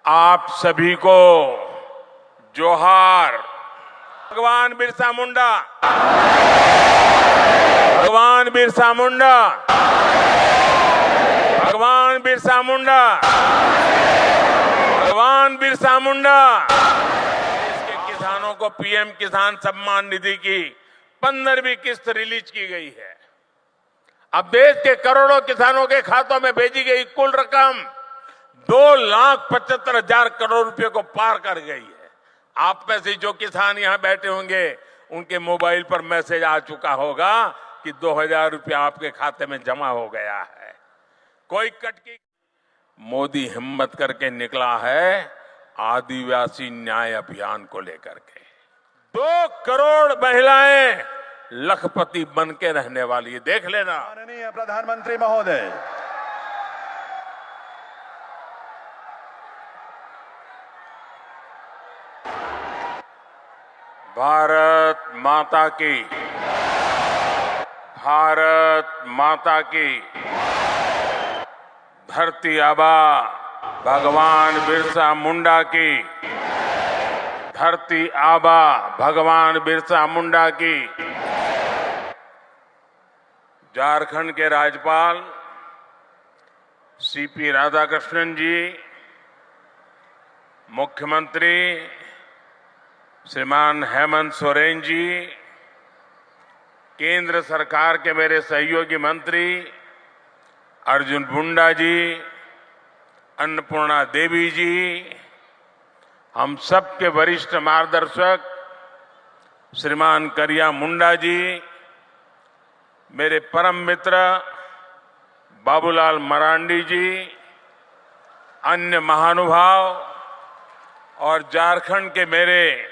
आप सभी को जोहार। भगवान बिरसा मुंडा, भगवान बिरसा मुंडा, भगवान बिरसा मुंडा, भगवान बिरसा मुंडा। देश के किसानों को पीएम किसान सम्मान निधि की 15वीं किस्त रिलीज की गई है। अब देश के करोड़ों किसानों के खातों में भेजी गई कुल रकम 2,75,000 करोड़ रुपए को पार कर गई है। आप में से जो किसान यहां बैठे होंगे उनके मोबाइल पर मैसेज आ चुका होगा कि 2,000 रुपया आपके खाते में जमा हो गया है। कोई कटकी मोदी हिम्मत करके निकला है आदिवासी न्याय अभियान को लेकर के। 2 करोड़ महिलाएं लखपति बन के रहने वाली है, देख लेना। माननीय प्रधानमंत्री महोदय, भारत माता की, भारत माता की। धरती आबा भगवान बिरसा मुंडा की, धरती आबा भगवान बिरसा मुंडा की। झारखंड के राज्यपाल सीपी राधाकृष्णन जी, मुख्यमंत्री श्रीमान हेमंत सोरेन जी, केंद्र सरकार के मेरे सहयोगी मंत्री अर्जुन मुंडा जी, अन्नपूर्णा देवी जी, हम सबके वरिष्ठ मार्गदर्शक श्रीमान करिया मुंडा जी, मेरे परम मित्र बाबूलाल मरांडी जी, अन्य महानुभाव और झारखंड के मेरे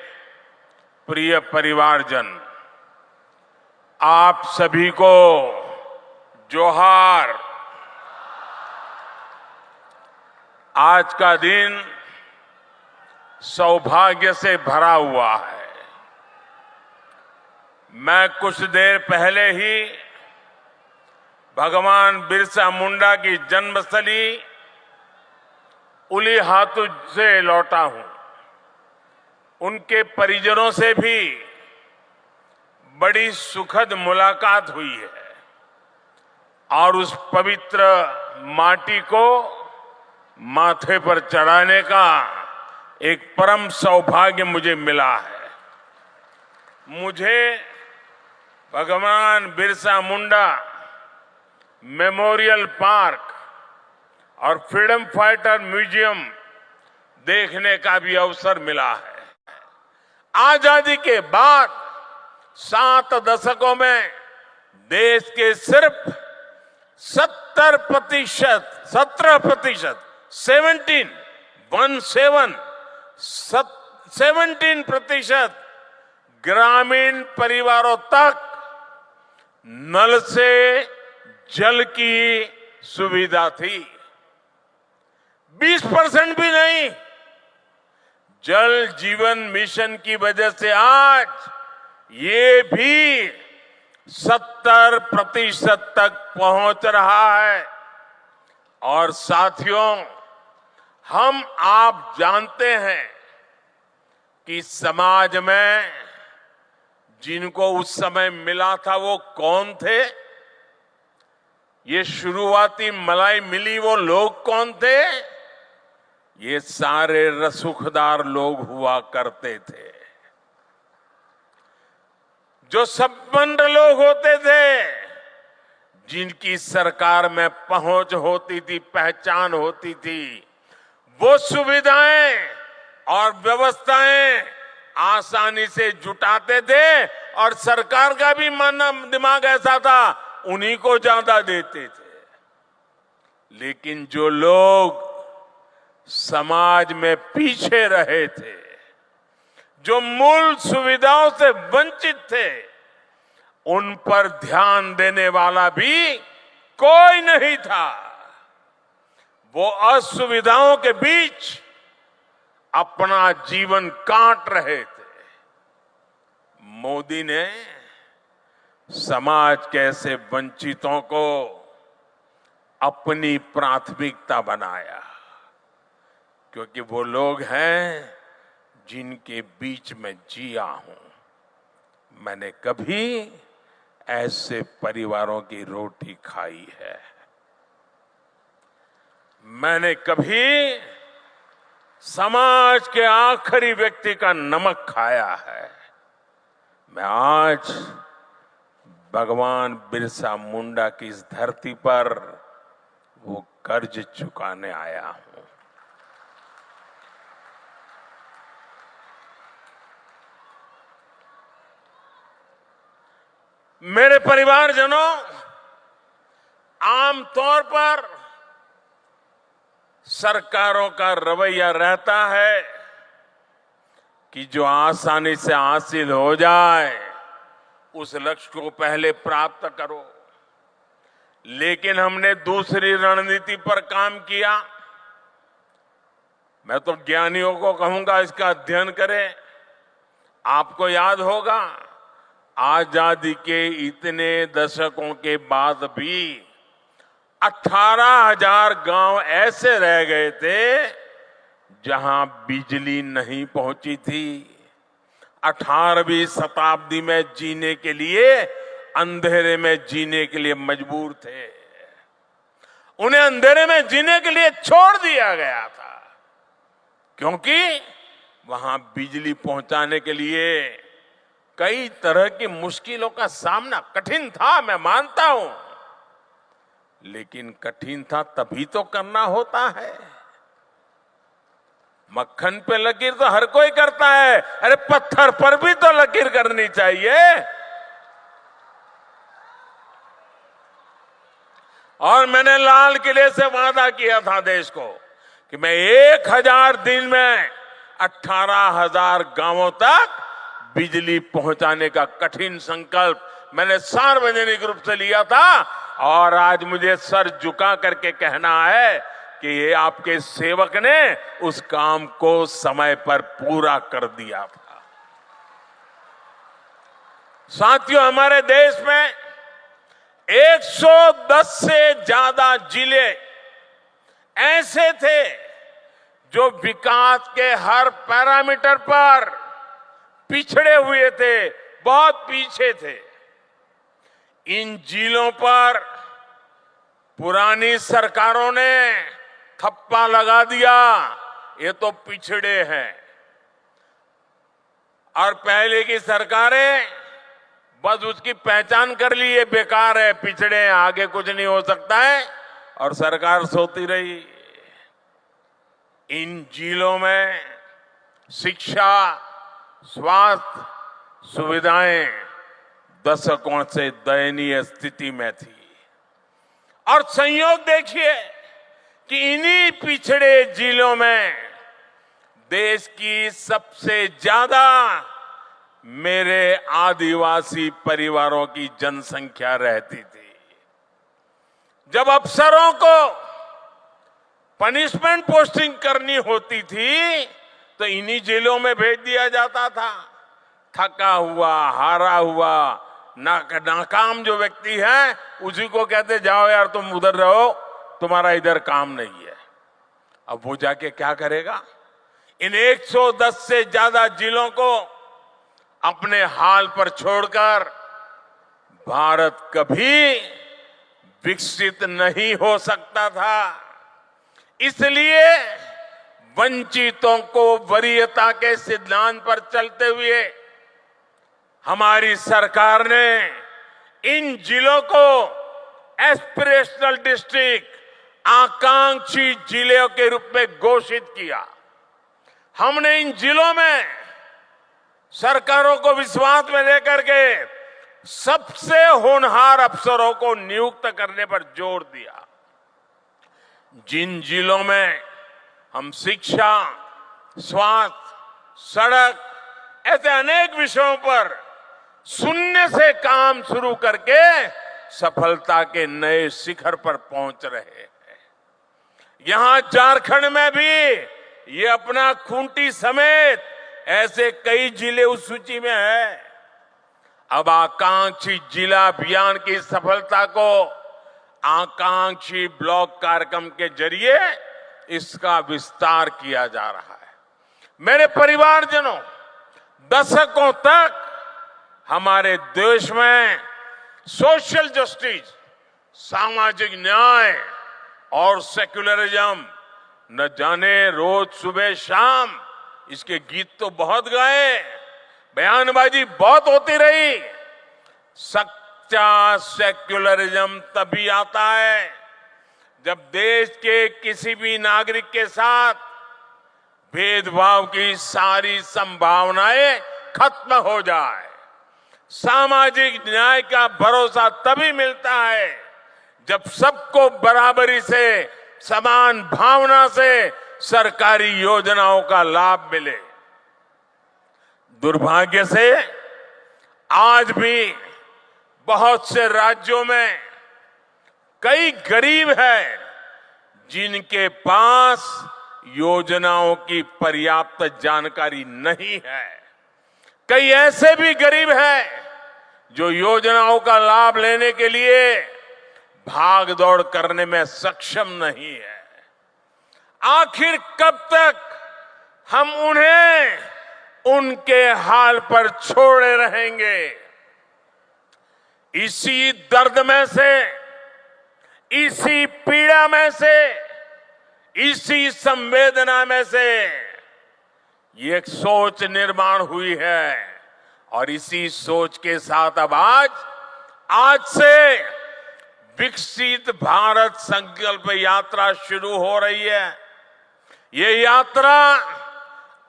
प्रिय परिवारजन, आप सभी को जोहार। आज का दिन सौभाग्य से भरा हुआ है। मैं कुछ देर पहले ही भगवान बिरसा मुंडा की जन्मस्थली उलीहातू से लौटा हूं। उनके परिजनों से भी बड़ी सुखद मुलाकात हुई है और उस पवित्र माटी को माथे पर चढ़ाने का एक परम सौभाग्य मुझे मिला है। मुझे भगवान बिरसा मुंडा मेमोरियल पार्क और फ्रीडम फाइटर म्यूजियम देखने का भी अवसर मिला है। आजादी के बाद 7 दशकों में देश के सिर्फ 17% 17% ग्रामीण परिवारों तक नल से जल की सुविधा थी। 20% भी नहीं। जल जीवन मिशन की वजह से आज ये भी 70% तक पहुंच रहा है। और साथियों, हम आप जानते हैं कि समाज में जिनको उस समय मिला था वो कौन थे? ये शुरुआती मलाई मिली वो लोग कौन थे? ये सारे रसूखदार लोग हुआ करते थे। जो संपन्न लोग होते थे, जिनकी सरकार में पहुंच होती थी, पहचान होती थी, वो सुविधाएं और व्यवस्थाएं आसानी से जुटाते थे और सरकार का भी मानना दिमाग ऐसा था उन्हीं को ज्यादा देते थे। लेकिन जो लोग समाज में पीछे रहे थे, जो मूल सुविधाओं से वंचित थे, उन पर ध्यान देने वाला भी कोई नहीं था। वो असुविधाओं के बीच अपना जीवन काट रहे थे। मोदी ने समाज के ऐसे वंचितों को अपनी प्राथमिकता बनाया। क्योंकि वो लोग हैं जिनके बीच में जिया हूं। मैंने कभी ऐसे परिवारों की रोटी खाई है, मैंने कभी समाज के आखिरी व्यक्ति का नमक खाया है। मैं आज भगवान बिरसा मुंडा की इस धरती पर वो कर्ज चुकाने आया हूं। मेरे परिवारजनों, आमतौर पर सरकारों का रवैया रहता है कि जो आसानी से हासिल हो जाए उस लक्ष्य को पहले प्राप्त करो। लेकिन हमने दूसरी रणनीति पर काम किया। मैं तो ज्ञानियों को कहूंगा इसका अध्ययन करें। आपको याद होगा, आजादी के इतने दशकों के बाद भी 18,000 गांव ऐसे रह गए थे जहां बिजली नहीं पहुंची थी। 18वीं शताब्दी में जीने के लिए, अंधेरे में जीने के लिए मजबूर थे। उन्हें अंधेरे में जीने के लिए छोड़ दिया गया था, क्योंकि वहां बिजली पहुंचाने के लिए कई तरह की मुश्किलों का सामना कठिन था, मैं मानता हूं। लेकिन कठिन था तभी तो करना होता है। मक्खन पे लकीर तो हर कोई करता है, अरे पत्थर पर भी तो लकीर करनी चाहिए। और मैंने लाल किले से वादा किया था देश को कि मैं 1000 दिन में 18,000 गांवों तक बिजली पहुंचाने का कठिन संकल्प मैंने सार्वजनिक रूप से लिया था। और आज मुझे सर झुका करके कहना है कि ये आपके सेवक ने उस काम को समय पर पूरा कर दिया था। साथियों, हमारे देश में 110 से ज्यादा जिले ऐसे थे जो विकास के हर पैरामीटर पर पिछड़े हुए थे, बहुत पीछे थे। इन जिलों पर पुरानी सरकारों ने ठप्पा लगा दिया, ये तो पिछड़े हैं। और पहले की सरकारें बस उसकी पहचान कर ली, ये बेकार है, पिछड़े हैं, आगे कुछ नहीं हो सकता है, और सरकार सोती रही। इन जिलों में शिक्षा, स्वास्थ्य सुविधाएं दशकों से दयनीय स्थिति में थी। और संयोग देखिए कि इन्हीं पिछड़े जिलों में देश की सबसे ज्यादा मेरे आदिवासी परिवारों की जनसंख्या रहती थी। जब अफसरों को पनिशमेंट पोस्टिंग करनी होती थी तो इन्हीं जिलों में भेज दिया जाता था। थका हुआ, हारा हुआ, नाकाम जो व्यक्ति है उसी को कहते जाओ यार तुम उधर रहो, तुम्हारा इधर काम नहीं है। अब वो जाके क्या करेगा? इन 110 से ज्यादा जिलों को अपने हाल पर छोड़कर भारत कभी विकसित नहीं हो सकता था। इसलिए वंचितों को वरीयता के सिद्धांत पर चलते हुए हमारी सरकार ने इन जिलों को एस्पिरेशनल डिस्ट्रिक्ट, आकांक्षी जिलों के रूप में घोषित किया। हमने इन जिलों में सरकारों को विश्वास में लेकर के सबसे होनहार अफसरों को नियुक्त करने पर जोर दिया। जिन जिलों में हम शिक्षा, स्वास्थ्य, सड़क, ऐसे अनेक विषयों पर शून्य से काम शुरू करके सफलता के नए शिखर पर पहुंच रहे हैं। यहां झारखंड में भी ये अपना खूंटी समेत ऐसे कई जिले उस सूची में है। अब आकांक्षी जिला अभियान की सफलता को आकांक्षी ब्लॉक कार्यक्रम के जरिए इसका विस्तार किया जा रहा है। मेरे परिवारजनों, दशकों तक हमारे देश में सोशल जस्टिस, सामाजिक न्याय और सेक्युलरिज्म न जाने रोज सुबह शाम इसके गीत तो बहुत गाए, बयानबाजी बहुत होती रही। सच्चा सेक्युलरिज्म तभी आता है जब देश के किसी भी नागरिक के साथ भेदभाव की सारी संभावनाएं खत्म हो जाए। सामाजिक न्याय का भरोसा तभी मिलता है जब सबको बराबरी से, समान भावना से सरकारी योजनाओं का लाभ मिले। दुर्भाग्य से आज भी बहुत से राज्यों में कई गरीब हैं जिनके पास योजनाओं की पर्याप्त जानकारी नहीं है। कई ऐसे भी गरीब हैं जो योजनाओं का लाभ लेने के लिए भाग दौड़ करने में सक्षम नहीं है। आखिर कब तक हम उन्हें उनके हाल पर छोड़े रहेंगे? इसी दर्द में से, इसी पीड़ा में से, इसी संवेदना में से ये एक सोच निर्माण हुई है और इसी सोच के साथ अब आज से विकसित भारत संकल्प यात्रा शुरू हो रही है। ये यात्रा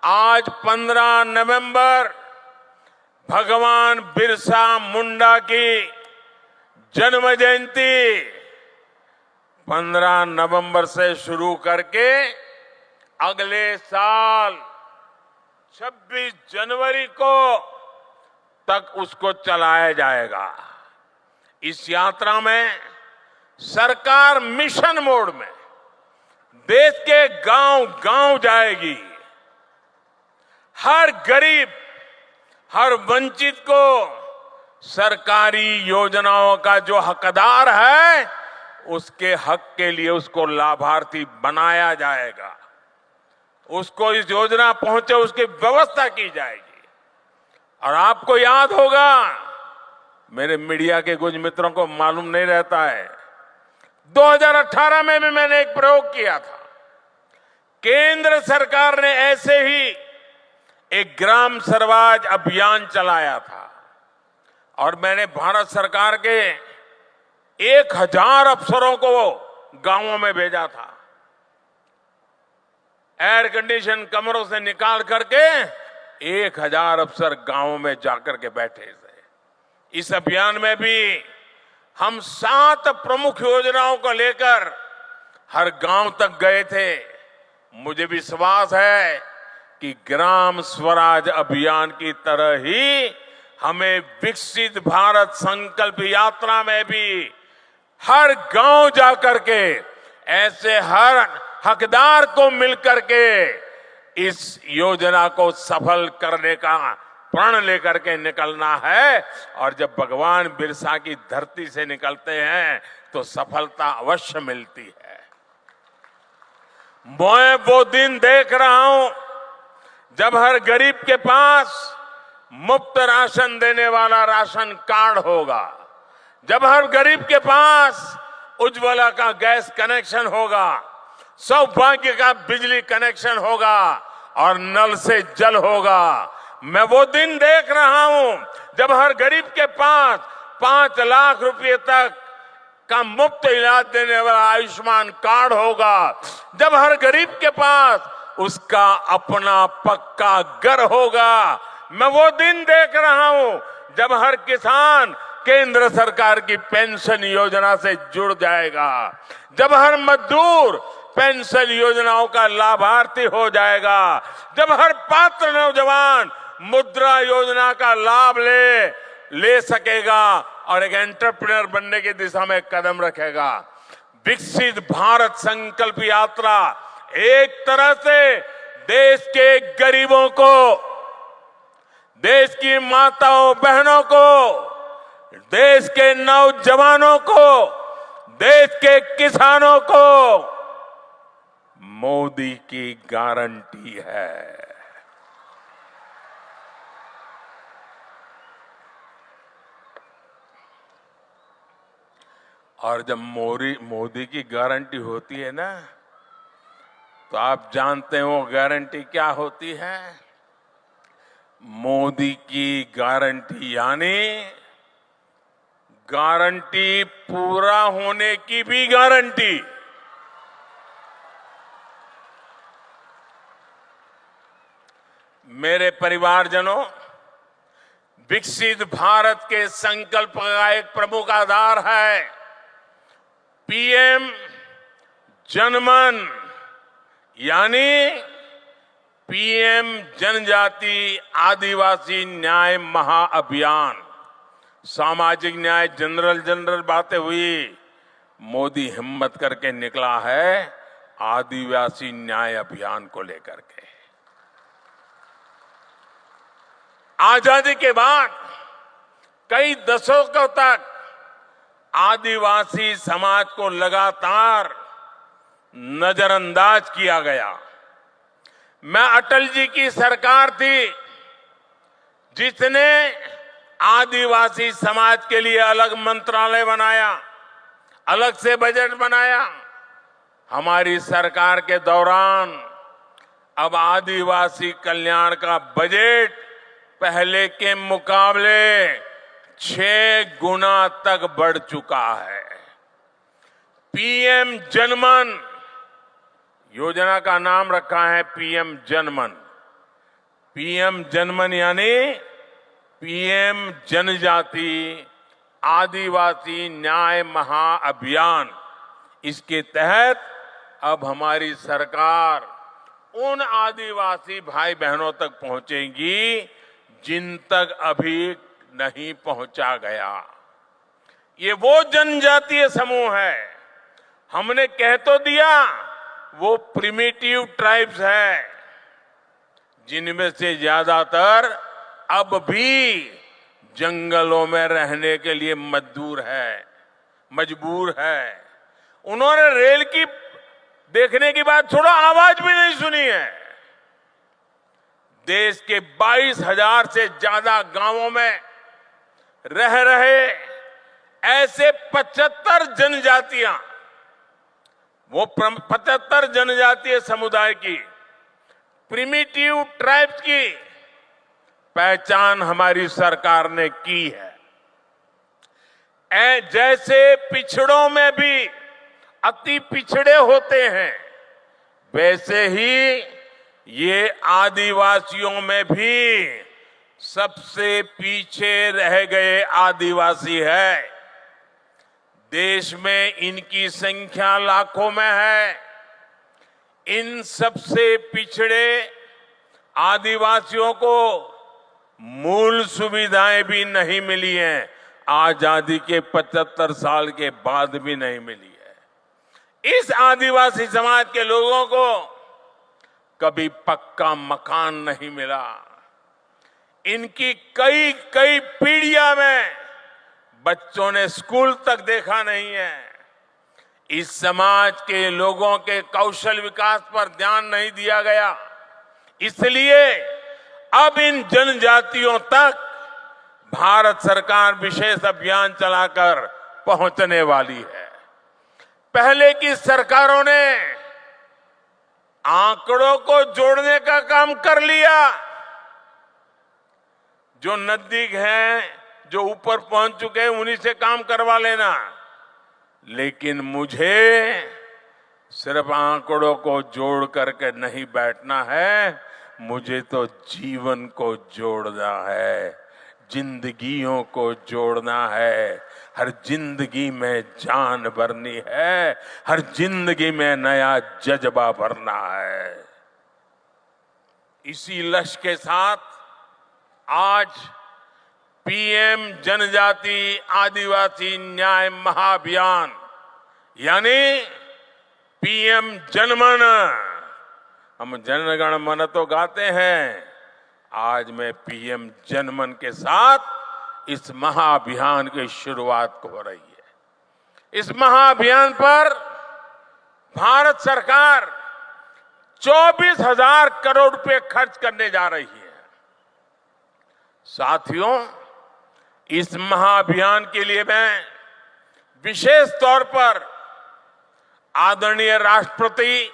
आज 15 नवंबर भगवान बिरसा मुंडा की जन्म जयंती 15 नवंबर से शुरू करके अगले साल 26 जनवरी को तक उसको चलाया जाएगा। इस यात्रा में सरकार मिशन मोड में देश के गांव-गांव जाएगी। हर गरीब, हर वंचित को सरकारी योजनाओं का जो हकदार है उसके हक के लिए उसको लाभार्थी बनाया जाएगा। उसको इस योजना पहुंचे उसकी व्यवस्था की जाएगी। और आपको याद होगा, मेरे मीडिया के कुछ मित्रों को मालूम नहीं रहता है, 2018 में भी मैंने एक प्रयोग किया था। केंद्र सरकार ने ऐसे ही एक ग्राम स्वराज अभियान चलाया था और मैंने भारत सरकार के 1000 अफसरों को गांवों में भेजा था। एयर कंडीशन कमरों से निकाल करके 1000 अफसर गांवों में जाकर के बैठे थे। इस अभियान में भी हम 7 प्रमुख योजनाओं को लेकर हर गांव तक गए थे। मुझे विश्वास है कि ग्राम स्वराज अभियान की तरह ही हमें विकसित भारत संकल्प यात्रा में भी हर गांव जाकर के ऐसे हर हकदार को मिलकर के इस योजना को सफल करने का प्रण लेकर के निकलना है। और जब भगवान बिरसा की धरती से निकलते हैं तो सफलता अवश्य मिलती है। मैं वो दिन देख रहा हूं जब हर गरीब के पास मुफ्त राशन देने वाला राशन कार्ड होगा, जब हर गरीब के पास उज्ज्वला का गैस कनेक्शन होगा, सौभाग्य का बिजली कनेक्शन होगा और नल से जल होगा। मैं वो दिन देख रहा हूं जब हर गरीब के पास 5 लाख रुपए तक का मुफ्त इलाज देने वाला आयुष्मान कार्ड होगा, जब हर गरीब के पास उसका अपना पक्का घर होगा। मैं वो दिन देख रहा हूं जब हर किसान केंद्र सरकार की पेंशन योजना से जुड़ जाएगा, जब हर मजदूर पेंशन योजनाओं का लाभार्थी हो जाएगा, जब हर पात्र नौजवान मुद्रा योजना का लाभ ले सकेगा और एक एंटरप्रेन्योर बनने की दिशा में कदम रखेगा। विकसित भारत संकल्प यात्रा एक तरह से देश के गरीबों को, देश की माताओं बहनों को, देश के नौजवानों को, देश के किसानों को मोदी की गारंटी है। और जब मोदी की गारंटी होती है ना, तो आप जानते हैं वो गारंटी क्या होती है? मोदी की गारंटी यानी गारंटी पूरा होने की भी गारंटी। मेरे परिवारजनों, विकसित भारत के संकल्प का एक प्रमुख आधार है पीएम जनमन, यानी पीएम जनजाति आदिवासी न्याय महाअभियान। सामाजिक न्याय जनरल बातें हुई, मोदी हिम्मत करके निकला है आदिवासी न्याय अभियान को लेकर के। आजादी के बाद कई दशकों तक आदिवासी समाज को लगातार नजरअंदाज किया गया। मैं अटल जी की सरकार थी जिसने आदिवासी समाज के लिए अलग मंत्रालय बनाया, अलग से बजट बनाया। हमारी सरकार के दौरान अब आदिवासी कल्याण का बजट पहले के मुकाबले 6 गुना तक बढ़ चुका है। पीएम जनमन योजना का नाम रखा है पीएम जनमन। पीएम जनमन यानी पीएम जनजाति आदिवासी न्याय महाअभियान। इसके तहत अब हमारी सरकार उन आदिवासी भाई बहनों तक पहुंचेगी जिन तक अभी नहीं पहुंचा गया। ये वो जनजातीय समूह है, हमने कह तो दिया वो प्रिमिटिव ट्राइब्स है, जिनमें से ज्यादातर अब भी जंगलों में रहने के लिए मजबूर है। उन्होंने रेल की देखने की बात छोड़ो, आवाज भी नहीं सुनी है। देश के 22,000 से ज्यादा गांवों में रह रहे ऐसे 75 जनजातियां, वो 75 जनजातीय समुदाय की प्रिमिटिव ट्राइब्स की पहचान हमारी सरकार ने की है। जैसे पिछड़ों में भी अति पिछड़े होते हैं, वैसे ही ये आदिवासियों में भी सबसे पीछे रह गए आदिवासी है। देश में इनकी संख्या लाखों में है। इन सबसे पिछड़े आदिवासियों को मूल सुविधाएं भी नहीं मिली हैं, आजादी के 75 साल के बाद भी नहीं मिली है। इस आदिवासी समाज के लोगों को कभी पक्का मकान नहीं मिला। इनकी कई पीढ़ियां में बच्चों ने स्कूल तक देखा नहीं है। इस समाज के लोगों के कौशल विकास पर ध्यान नहीं दिया गया। इसलिए अब इन जनजातियों तक भारत सरकार विशेष अभियान चलाकर पहुंचने वाली है। पहले की सरकारों ने आंकड़ों को जोड़ने का काम कर लिया। जो नजदीक हैं, जो ऊपर पहुंच चुके हैं, उन्हीं से काम करवा लेना। लेकिन मुझे सिर्फ आंकड़ों को जोड़ करके नहीं बैठना है, मुझे तो जीवन को जोड़ना है, जिंदगियों को जोड़ना है। हर जिंदगी में जान भरनी है, हर जिंदगी में नया जज्बा भरना है। इसी लक्ष्य के साथ आज पीएम जनजाति आदिवासी न्याय महाअभियान यानी पीएम जनमन, हम जनगण मन तो गाते हैं, आज मैं पीएम जनमन के साथ इस महाअभियान की शुरुआत हो रही है। इस महाअभियान पर भारत सरकार 24,000 करोड़ रुपए खर्च करने जा रही है। साथियों, इस महाअभियान के लिए मैं विशेष तौर पर आदरणीय राष्ट्रपति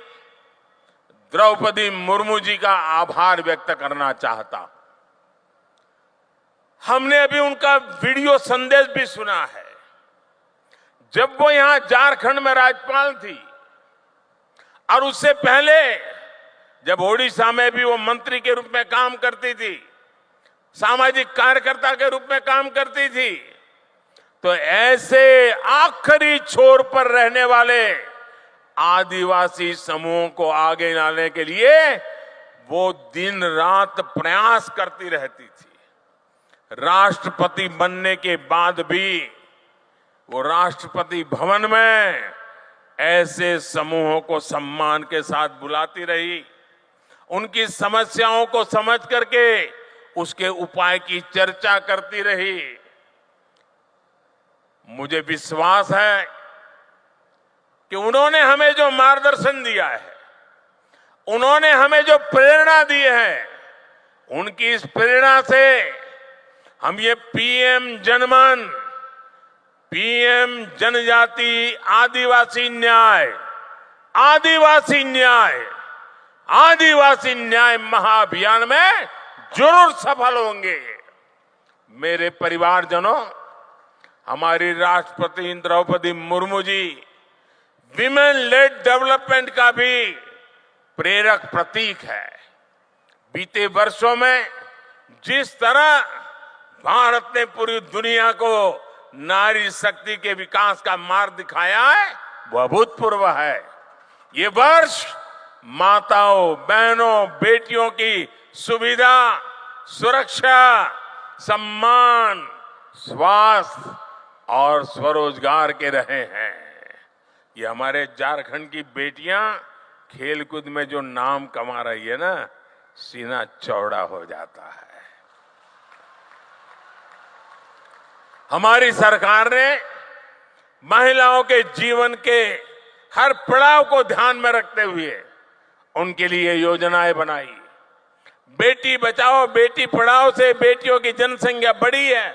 द्रौपदी मुर्मू जी का आभार व्यक्त करना चाहता हूं। हमने अभी उनका वीडियो संदेश भी सुना है। जब वो यहां झारखंड में राज्यपाल थी और उससे पहले जब ओडिशा में भी वो मंत्री के रूप में काम करती थी, सामाजिक कार्यकर्ता के रूप में काम करती थी, तो ऐसे आखिरी छोर पर रहने वाले आदिवासी समूहों को आगे लाने के लिए वो दिन रात प्रयास करती रहती थी। राष्ट्रपति बनने के बाद भी वो राष्ट्रपति भवन में ऐसे समूहों को सम्मान के साथ बुलाती रही, उनकी समस्याओं को समझ करके उसके उपाय की चर्चा करती रही। मुझे विश्वास है कि उन्होंने हमें जो मार्गदर्शन दिया है, उन्होंने हमें जो प्रेरणा दी है, उनकी इस प्रेरणा से हम ये पीएम जनमन, पीएम जनजाति आदिवासी न्याय, आदिवासी न्याय, आदिवासी न्याय महाअभियान में जरूर सफल होंगे। मेरे परिवारजनों, हमारी राष्ट्रपति Draupadi Murmu ji women lead development का भी प्रेरक प्रतीक है। बीते वर्षों में जिस तरह भारत ने पूरी दुनिया को नारी शक्ति के विकास का मार्ग दिखाया है, वह अभूतपूर्व है। ये वर्ष माताओं, बहनों, बेटियों की सुविधा, सुरक्षा, सम्मान, स्वास्थ्य और स्वरोजगार के रहे हैं। ये हमारे झारखंड की बेटियां खेलकूद में जो नाम कमा रही है ना, सीना चौड़ा हो जाता है। हमारी सरकार ने महिलाओं के जीवन के हर पड़ाव को ध्यान में रखते हुए उनके लिए योजनाएं बनाई। बेटी बचाओ बेटी पढ़ाओ से बेटियों की जनसंख्या बढ़ी है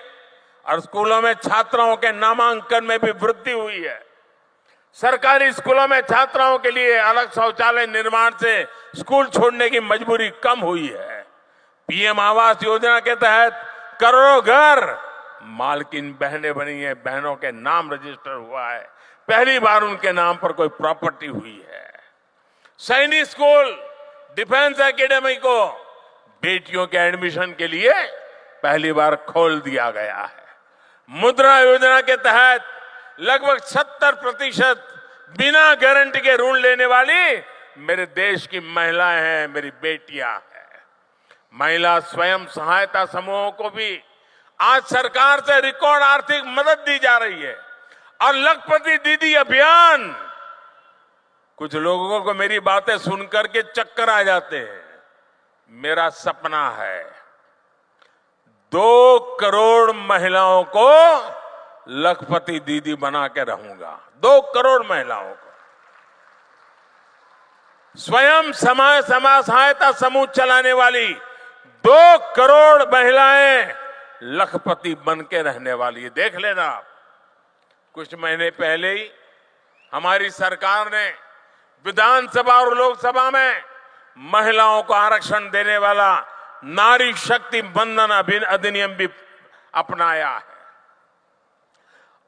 और स्कूलों में छात्राओं के नामांकन में भी वृद्धि हुई है। सरकारी स्कूलों में छात्राओं के लिए अलग शौचालय निर्माण से स्कूल छोड़ने की मजबूरी कम हुई है। पीएम आवास योजना के तहत करोड़ों घर मालकिन बहनें बनी है, बहनों के नाम रजिस्टर हुआ है, पहली बार उनके नाम पर कोई प्रॉपर्टी हुई है। सैनिक स्कूल, डिफेंस एकेडमी को बेटियों के एडमिशन के लिए पहली बार खोल दिया गया है। मुद्रा योजना के तहत लगभग 70% बिना गारंटी के ऋण लेने वाली मेरे देश की महिलाएं हैं, मेरी बेटियां हैं। महिला स्वयं सहायता समूहों को भी आज सरकार से रिकॉर्ड आर्थिक मदद दी जा रही है। और लखपति दीदी अभियान, कुछ लोगों को मेरी बातें सुनकर के चक्कर आ जाते हैं। मेरा सपना है 2 करोड़ महिलाओं को लखपति दीदी बना के रहूंगा। 2 करोड़ महिलाओं को स्वयं समाज सहायता समूह चलाने वाली 2 करोड़ महिलाएं लखपति बन के रहने वाली है। देख लेना आप, कुछ महीने पहले ही हमारी सरकार ने विधानसभा और लोकसभा में महिलाओं को आरक्षण देने वाला नारी शक्ति बंधन अधिनियम भी अपनाया है।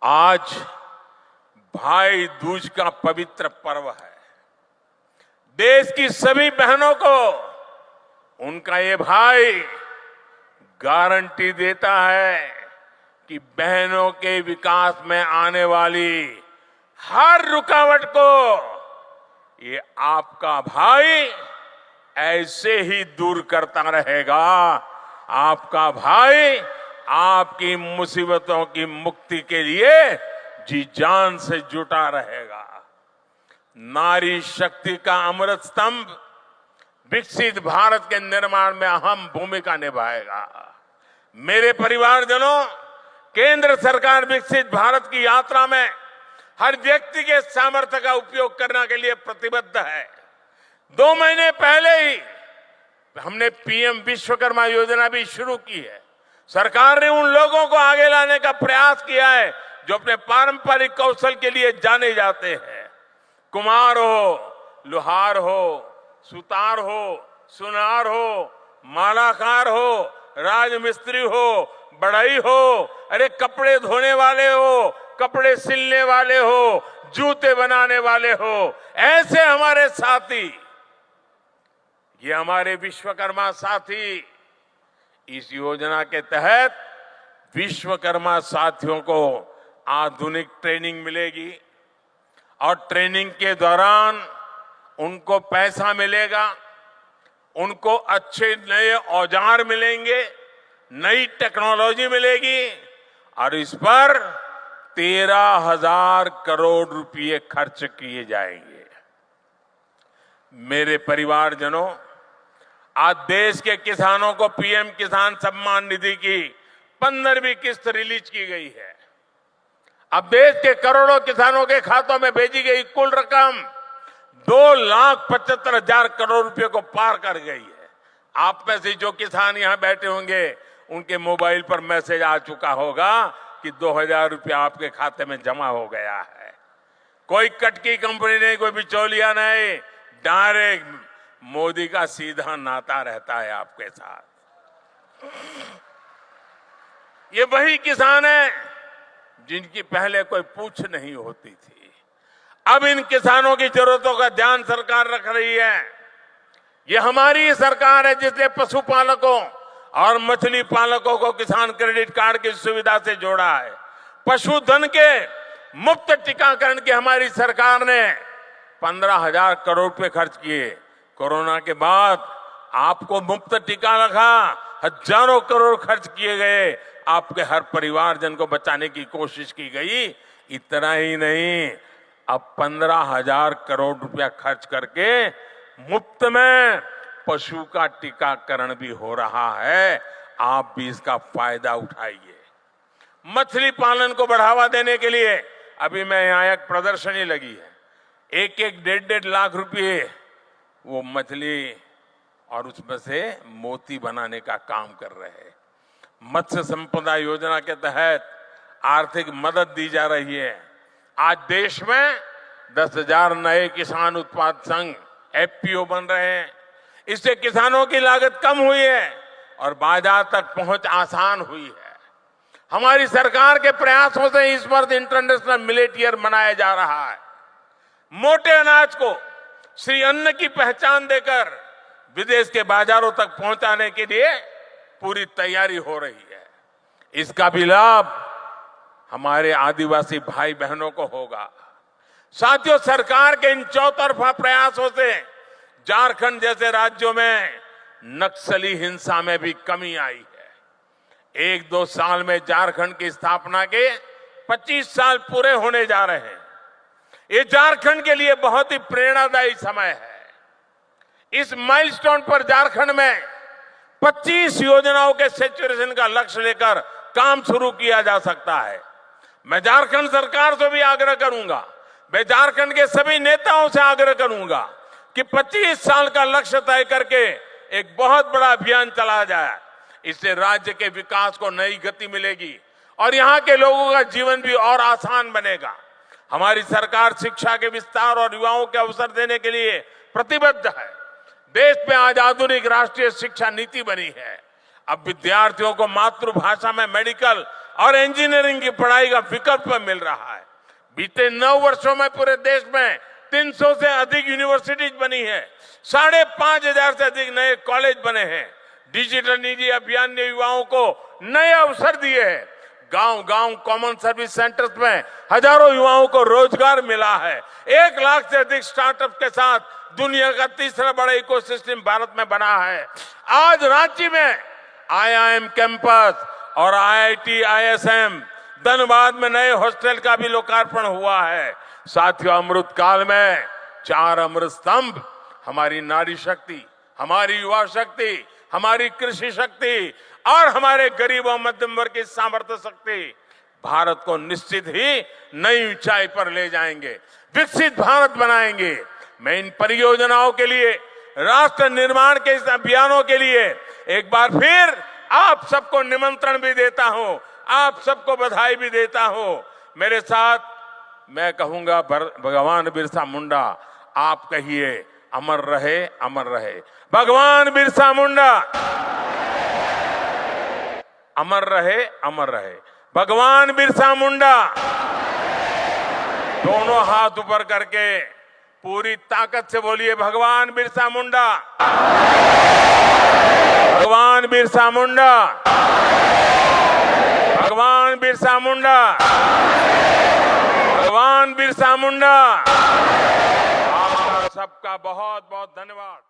आज भाई दूज का पवित्र पर्व है। देश की सभी बहनों को उनका ये भाई गारंटी देता है कि बहनों के विकास में आने वाली हर रुकावट को ये आपका भाई ऐसे ही दूर करता रहेगा। आपका भाई आपकी मुसीबतों की मुक्ति के लिए जी जान से जुटा रहेगा। नारी शक्ति का अमृत स्तंभ विकसित भारत के निर्माण में अहम भूमिका निभाएगा। मेरे परिवारजनों, केंद्र सरकार विकसित भारत की यात्रा में हर व्यक्ति के सामर्थ्य का उपयोग करने के लिए प्रतिबद्ध है। 2 महीने पहले ही हमने पीएम विश्वकर्मा योजना भी शुरू की है। सरकार ने उन लोगों को आगे लाने का प्रयास किया है जो अपने पारंपरिक कौशल के लिए जाने जाते हैं। कुम्हार हो, लोहार हो, सुतार हो, सुनार हो, मालाकार हो, राजमिस्त्री हो, बढ़ई हो, अरे कपड़े धोने वाले हो, कपड़े सिलने वाले हो, जूते बनाने वाले हो, ऐसे हमारे साथी, ये हमारे विश्वकर्मा साथी, इस योजना के तहत विश्वकर्मा साथियों को आधुनिक ट्रेनिंग मिलेगी और ट्रेनिंग के दौरान उनको पैसा मिलेगा, उनको अच्छे नए औजार मिलेंगे, नई टेक्नोलॉजी मिलेगी और इस पर 13,000 करोड़ रुपए खर्च किए जाएंगे। मेरे परिवारजनों, आज देश के किसानों को पीएम किसान सम्मान निधि की 15वीं किस्त रिलीज की गई है। अब देश के करोड़ों किसानों के खातों में भेजी गई कुल रकम 2,75,000 करोड़ रुपए को पार कर गई है। आप में से जो किसान यहां बैठे होंगे उनके मोबाइल पर मैसेज आ चुका होगा कि 2,000 रुपया आपके खाते में जमा हो गया है। कोई कटकी कंपनी नहीं, कोई बिचौलिया नहीं, डायरेक्ट मोदी का सीधा नाता रहता है आपके साथ। ये वही किसान है जिनकी पहले कोई पूछ नहीं होती थी। अब इन किसानों की जरूरतों का ध्यान सरकार रख रही है। ये हमारी सरकार है जिसने पशुपालकों और मछली पालकों को किसान क्रेडिट कार्ड की सुविधा से जोड़ा है। पशुधन के मुफ्त टीकाकरण की हमारी सरकार ने 15,000 करोड़ रुपए खर्च किए। कोरोना के बाद आपको मुफ्त टीका लगा, हजारों करोड़ खर्च किए गए, आपके हर परिवारजन को बचाने की कोशिश की गई। इतना ही नहीं, अब 15,000 करोड़ रुपया खर्च करके मुफ्त में पशु का टीकाकरण भी हो रहा है। आप भी इसका फायदा उठाइए। मछली पालन को बढ़ावा देने के लिए अभी मैं यहाँ एक प्रदर्शनी लगी है, 1-1, 1.5 लाख रुपए वो मछली और उसमें से मोती बनाने का काम कर रहे हैं। मत्स्य संपदा योजना के तहत आर्थिक मदद दी जा रही है। आज देश में 10,000 नए किसान उत्पाद संघ एफपीओ बन रहे हैं। इससे किसानों की लागत कम हुई है और बाजार तक पहुंच आसान हुई है। हमारी सरकार के प्रयासों से इस वर्ष इंटरनेशनल मिलेट ईयर मनाया जा रहा है। मोटे अनाज को श्री अन्न की पहचान देकर विदेश के बाजारों तक पहुंचाने के लिए पूरी तैयारी हो रही है। इसका भी लाभ हमारे आदिवासी भाई बहनों को होगा। साथियों, सरकार के इन चौतरफा प्रयासों से झारखंड जैसे राज्यों में नक्सली हिंसा में भी कमी आई है। 1-2 साल में झारखंड की स्थापना के 25 साल पूरे होने जा रहे हैं। ये झारखंड के लिए बहुत ही प्रेरणादायी समय है। इस माइलस्टोन पर झारखंड में 25 योजनाओं के सैचुरेशन का लक्ष्य लेकर काम शुरू किया जा सकता है। मैं झारखंड सरकार से भी आग्रह करूंगा, मैं झारखंड के सभी नेताओं से आग्रह करूंगा कि 25 साल का लक्ष्य तय करके एक बहुत बड़ा अभियान चलाया जाए। इससे राज्य के विकास को नई गति मिलेगी और यहाँ के लोगों का जीवन भी और आसान बनेगा। हमारी सरकार शिक्षा के विस्तार और युवाओं के अवसर देने के लिए प्रतिबद्ध है। देश में आज आधुनिक राष्ट्रीय शिक्षा नीति बनी है। अब विद्यार्थियों को मातृभाषा में मेडिकल और इंजीनियरिंग की पढ़ाई का विकल्प मिल रहा है। बीते 9 वर्षों में पूरे देश में 300 से अधिक यूनिवर्सिटीज बनी है, 5,500 से अधिक नए कॉलेज बने हैं। डिजिटल निधि अभियान ने युवाओं को नए अवसर दिए हैं। गांव-गांव कॉमन सर्विस सेंटर्स में हजारों युवाओं को रोजगार मिला है। 1 लाख से अधिक स्टार्टअप के साथ दुनिया का तीसरा बड़ा इकोसिस्टम भारत में बना है। आज रांची में IIM कैंपस और IIT ISM, धनबाद में नए हॉस्टल का भी लोकार्पण हुआ है। साथियों, अमृत काल में 4 अमृत स्तंभ, हमारी नारी शक्ति, हमारी युवा शक्ति, हमारी कृषि शक्ति और हमारे गरीब और मध्यम वर्ग की सामर्थ्य शक्ति भारत को निश्चित ही नई ऊंचाई पर ले जाएंगे, विकसित भारत बनाएंगे। मैं इन परियोजनाओं के लिए, राष्ट्र निर्माण के इस अभियानों के लिए एक बार फिर आप सबको निमंत्रण भी देता हूं, आप सबको बधाई भी देता हूं। मेरे साथ मैं कहूंगा भगवान बिरसा मुंडा, आप कहिए अमर रहे, अमर रहे। भगवान बिरसा मुंडा अमर रहे, अमर रहे। भगवान बिरसा मुंडा। दोनों हाथ ऊपर करके पूरी ताकत से बोलिए, भगवान बिरसा मुंडा, भगवान बिरसा मुंडा, भगवान बिरसा मुंडा, भगवान बिरसा मुंडा। आपका सबका बहुत बहुत धन्यवाद।